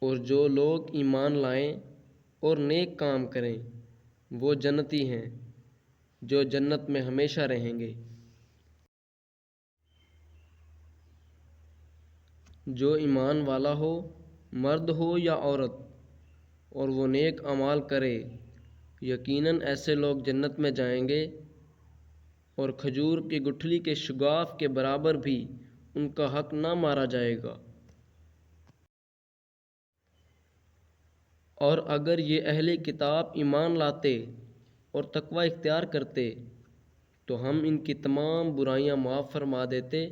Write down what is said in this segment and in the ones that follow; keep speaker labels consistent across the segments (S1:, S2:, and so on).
S1: اور جو لوگ ایمان لائیں اور نیک کام کریں وہ جنتی ہیں جو جنت میں ہمیشہ رہیں گے۔ جو ایمان والا ہو، مرد ہو یا عورت، اور وہ نیک اعمال کرے، یقیناً ایسے لوگ جنت میں جائیں گے، اور کھجور کی گٹھلی کے شگاف کے برابر بھی ان کا حق نہ مارا جائے گا۔ اور اگر یہ اہل کتاب ایمان لاتے اور تقوی اختیار کرتے تو ہم ان کی تمام برائیاں معاف فرما دیتے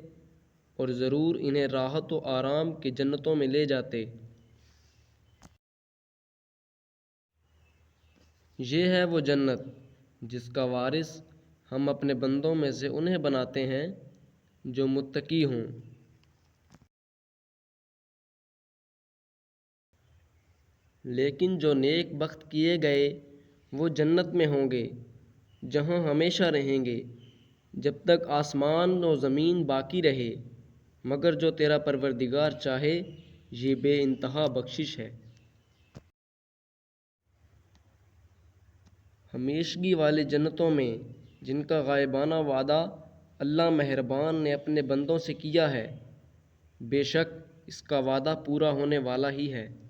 S1: اور ضرور انہیں راحت و آرام کی جنتوں میں لے جاتے۔ یہ ہے وہ جنت جس کا وارث ہم اپنے بندوں میں سے انہیں بناتے ہیں جو متقی ہوں۔ لیکن جو نیک بخت کیے گئے وہ جنت میں ہوں گے جہاں ہمیشہ رہیں گے جب تک آسمان و زمین باقی رہے، مگر جو تیرا پروردگار چاہے، یہ بے انتہا بخشش ہے۔ ہمیشگی والی جنتوں میں جن کا غائبانہ وعدہ اللہ مہربان نے اپنے بندوں سے کیا ہے، بے شک اس کا وعدہ پورا ہونے والا ہی ہے۔